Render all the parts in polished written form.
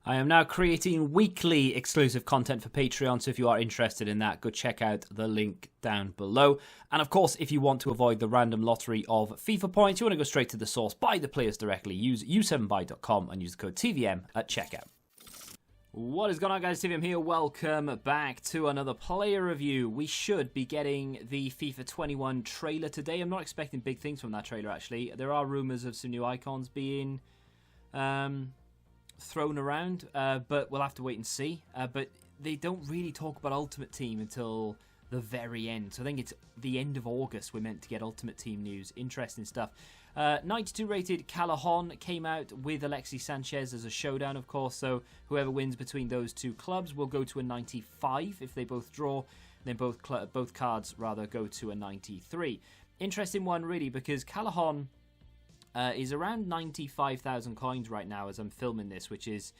I am now creating weekly exclusive content for Patreon, so if you are interested in that, go check out the link down below. And of course, if you want to avoid the random lottery of FIFA points, you want to go straight to the source, buy the players directly, use u7buy.com and use the code TVM at checkout. What is going on, guys? TVM here. Welcome back to another player review. We should be getting the FIFA 21 trailer today. I'm not expecting big things from that trailer, actually. There are rumours of some new icons being thrown around, but we'll have to wait and see. But they don't really talk about Ultimate Team until the very end. So I think it's the end of August we're meant to get Ultimate Team news. Interesting stuff. 92 rated Callejon came out with Alexis Sanchez as a showdown, of course. So whoever wins between those two clubs will go to a 95. If they both draw, then both cards rather go to a 93. Interesting one, really, because Callejon is around 95,000 coins right now as I'm filming this, which is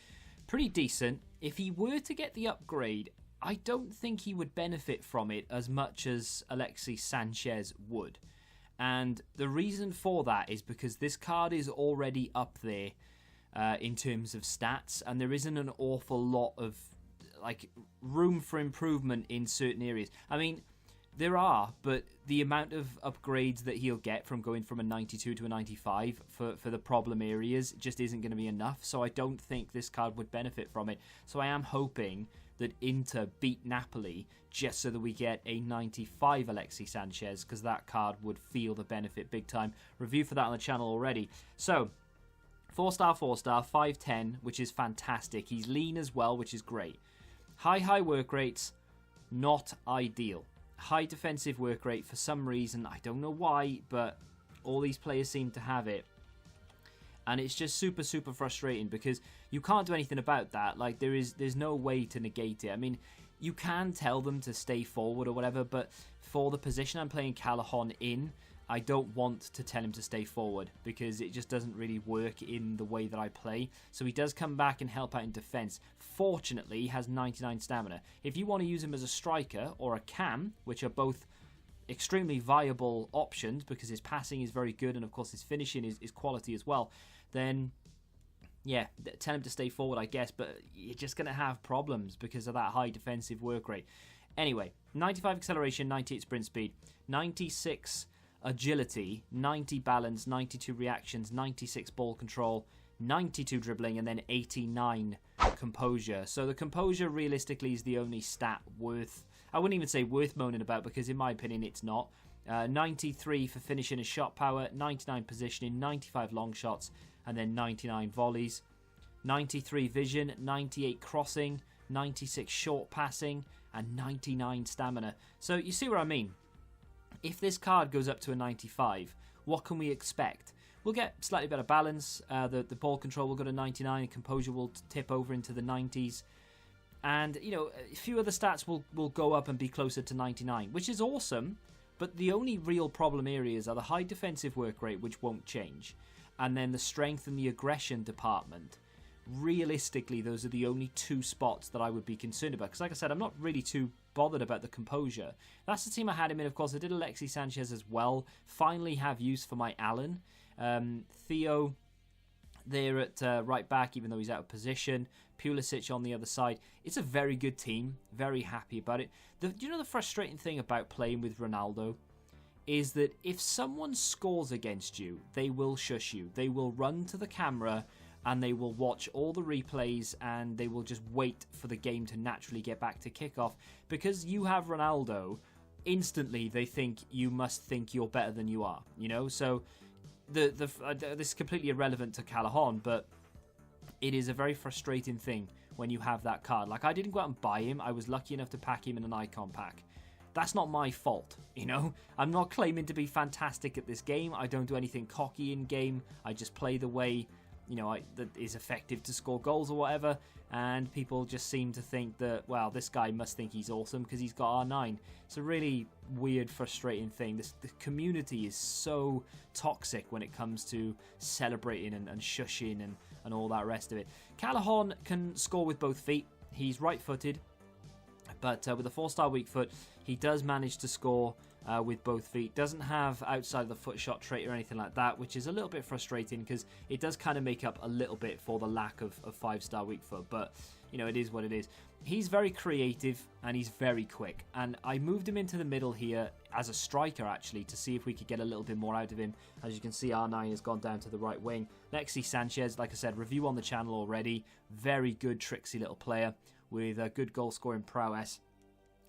pretty decent. If he were to get the upgrade, I don't think he would benefit from it as much as Alexis Sanchez would. And the reason for that is because this card is already up there in terms of stats, and there isn't an awful lot of room for improvement in certain areas. I mean, there are, but the amount of upgrades that he'll get from going from a 92 to a 95 for the problem areas just isn't going to be enough. So I don't think this card would benefit from it. So I am hoping that Inter beat Napoli just so that we get a 95 Alexis Sanchez, because that card would feel the benefit big time. Review for that on the channel already. So 4-star, 4-star, 5'10", which is fantastic. He's lean as well, which is great. High work rates, not ideal. High defensive work rate, for some reason, I don't know why, but all these players seem to have it. And it's just super frustrating because you can't do anything about that. Like, there's no way to negate it. I mean, you can tell them to stay forward or whatever, but for the position I'm playing Callejon in, I don't want to tell him to stay forward because it just doesn't really work in the way that I play. So he does come back and help out in defense. Fortunately, he has 99 stamina. If you want to use him as a striker or a cam, which are both extremely viable options because his passing is very good and of course his finishing is quality as well, then yeah, tell him to stay forward, I guess, but you're just going to have problems because of that high defensive work rate. Anyway, 95 acceleration, 98 sprint speed, 96 agility, 90 balance, 92 reactions, 96 ball control, 92 dribbling, and then 89 composure. So the composure realistically is the only stat worth, I wouldn't even say worth moaning about, because in my opinion it's not. 93 for finishing and shot power, 99 positioning, 95 long shots, and then 99 volleys. 93 vision, 98 crossing, 96 short passing, and 99 stamina. So you see what I mean? If this card goes up to a 95, what can we expect? We'll get slightly better balance, the ball control will go to 99, composure will tip over into the 90s, and you know, a few other stats will go up and be closer to 99, which is awesome, but the only real problem areas are the high defensive work rate, which won't change, and then the strength and the aggression department. Realistically, those are the only two spots that I would be concerned about, because like I said, I'm not really too bothered about the composure. That's the team I had him in. Of course, I did Alexis Sanchez as well. Finally have use for my Alan. Theo there at right back, even though he's out of position. Pulisic on the other side. It's a very good team. Very happy about it. You know the frustrating thing about playing with Ronaldo is that if someone scores against you, they will shush you. They will run to the camera and they will watch all the replays and they will just wait for the game to naturally get back to kickoff. Because you have Ronaldo, instantly they think you must think you're better than you are, you know? So this is completely irrelevant to Callejon, but it is a very frustrating thing when you have that card. Like, I didn't go out and buy him. I was lucky enough to pack him in an icon pack. That's not my fault, you know? I'm not claiming to be fantastic at this game. I don't do anything cocky in game. I just play the way, you know, that is effective to score goals or whatever, and people just seem to think that, well, this guy must think he's awesome because he's got R9. It's a really weird, frustrating thing. The community is so toxic when it comes to celebrating and shushing and all that rest of it. Callejon can score with both feet. He's right-footed, but with a 4-star weak foot, he does manage to score with both feet. Doesn't have outside of the foot shot trait or anything like that, which is a little bit frustrating because it does kind of make up a little bit for the lack of 5-star weak foot. But, you know, it is what it is. He's very creative and he's very quick. And I moved him into the middle here as a striker, actually, to see if we could get a little bit more out of him. As you can see, R9 has gone down to the right wing. Alexis Sanchez, like I said, review on the channel already. Very good, tricksy little player with a good goal-scoring prowess.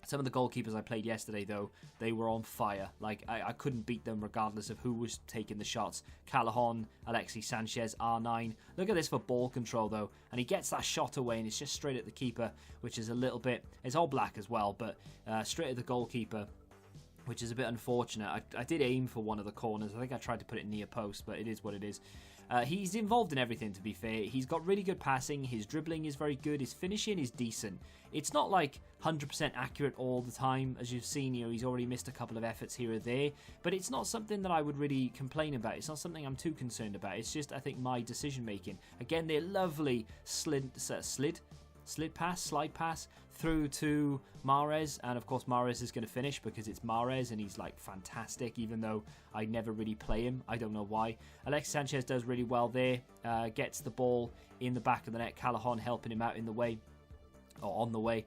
Some of the goalkeepers I played yesterday, though, they were on fire. Like, I couldn't beat them regardless of who was taking the shots. Callejon, Alexis Sanchez, R9. Look at this for ball control, though. And he gets that shot away, and it's just straight at the keeper, which is a little bit... It's all black as well, but straight at the goalkeeper, which is a bit unfortunate. I did aim for one of the corners. I think I tried to put it near post, but it is what it is. He's involved in everything, to be fair. He's got really good passing. His dribbling is very good. His finishing is decent. It's not like 100% accurate all the time. As you've seen, you know, he's already missed a couple of efforts here or there. But it's not something that I would really complain about. It's not something I'm too concerned about. It's just, I think, my decision making. Again, they're lovely slide pass through to Mahrez, and of course Mahrez is going to finish because it's Mahrez and he's like fantastic, even though I never really play him. I don't know why. Alexis Sanchez does really well there, gets the ball in the back of the net. Callejon helping him out in the way, or on the way.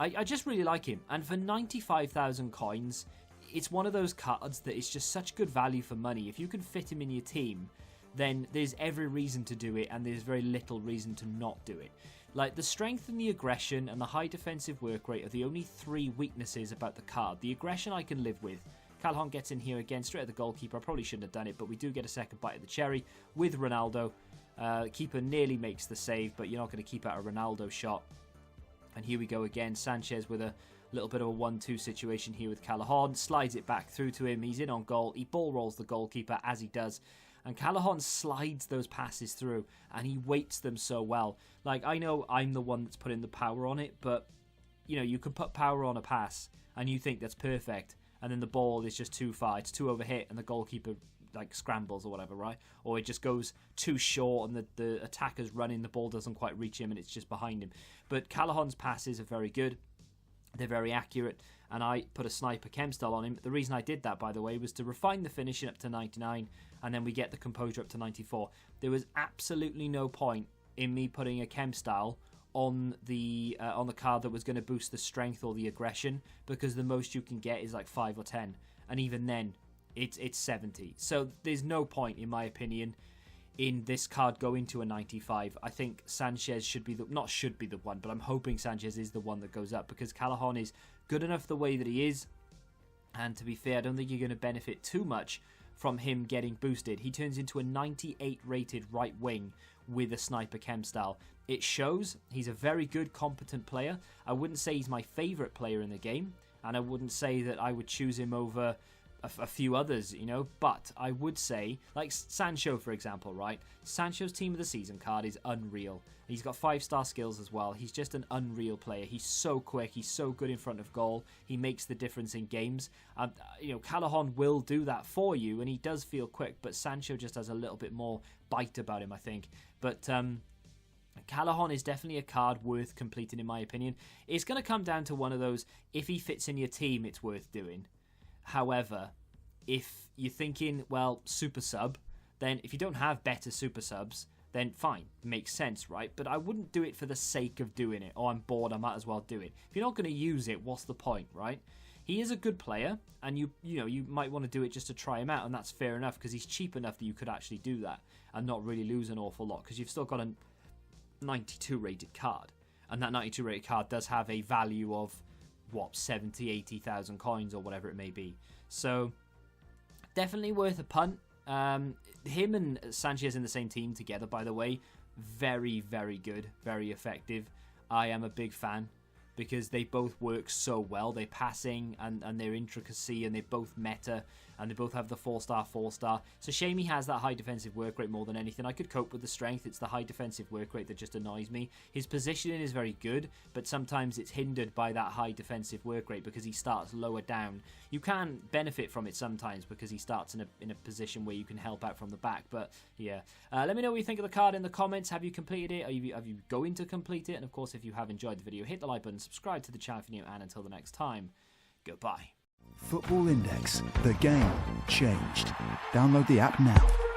I just really like him, and for 95,000 coins, it's one of those cards that is just such good value for money. If you can fit him in your team, then there's every reason to do it, and there's very little reason to not do it. Like, the strength and the aggression and the high defensive work rate are the only 3 weaknesses about the card. The aggression I can live with. Callejon gets in here again, straight at the goalkeeper. I probably shouldn't have done it, but we do get a second bite of the cherry with Ronaldo. Keeper nearly makes the save, but you're not going to keep out a Ronaldo shot. And here we go again. Sanchez with a little bit of a 1-2 situation here with Callejon. Slides it back through to him. He's in on goal. He ball rolls the goalkeeper as he does. And Callejon slides those passes through, and he weights them so well. Like, I know I'm the one that's putting the power on it, but, you know, you can put power on a pass, and you think that's perfect, and then the ball is just too far. It's too overhit, and the goalkeeper, like, scrambles or whatever, right? Or it just goes too short, and the attacker's running, the ball doesn't quite reach him, and it's just behind him. But Callejon's passes are very good. They're very accurate, and I put a sniper chem style on him. The reason I did that, by the way, was to refine the finishing up to 99, and then we get the composure up to 94. There was absolutely no point in me putting a chem style on the card that was going to boost the strength or the aggression, because the most you can get is like 5 or 10, and even then, it's 70. So there's no point, in my opinion, in this card going to a 95. I think Sanchez should be the one, but I'm hoping Sanchez is the one that goes up, because Callejon is good enough the way that he is, and to be fair, I don't think you're going to benefit too much from him getting boosted. He turns into a 98 rated right wing with a sniper chem style. It shows. He's a very good, competent player. I wouldn't say he's my favourite player in the game, and I wouldn't say that I would choose him over a few others, you know, but I would say, like Sancho, for example, right? Sancho's Team of the Season card is unreal. He's got 5-star skills as well. He's just an unreal player. He's so quick. He's so good in front of goal. He makes the difference in games. You know, Callejon will do that for you, and he does feel quick, but Sancho just has a little bit more bite about him, I think. But Callejon is definitely a card worth completing, in my opinion. It's going to come down to one of those, if he fits in your team, it's worth doing. However, if you're thinking, well, super sub, then if you don't have better super subs, then fine, makes sense, right? But I wouldn't do it for the sake of doing it. Oh, I'm bored, I might as well do it. If you're not going to use it, what's the point, right? He is a good player, and you might want to do it just to try him out, and that's fair enough, because he's cheap enough that you could actually do that and not really lose an awful lot, because you've still got a 92 rated card, and that 92 rated card does have a value of, what, 70, 80,000 coins or whatever it may be. So definitely worth a punt. Him and Sanchez in the same team together, by the way, very, very good, very effective. I am a big fan, because they both work so well. Their passing and their intricacy, and they both meta, and they both have the 4-star, 4-star. It's a shame he has that high defensive work rate more than anything. I could cope with the strength. It's the high defensive work rate that just annoys me. His positioning is very good, but sometimes it's hindered by that high defensive work rate, because he starts lower down. You can benefit from it sometimes, because he starts in a position where you can help out from the back. But yeah, let me know what you think of the card in the comments. Have you completed it? Are you going to complete it? And of course, if you have enjoyed the video, hit the like button, subscribe to the channel if you're new, and until the next time, goodbye. Football Index. The game changed. Download the app now.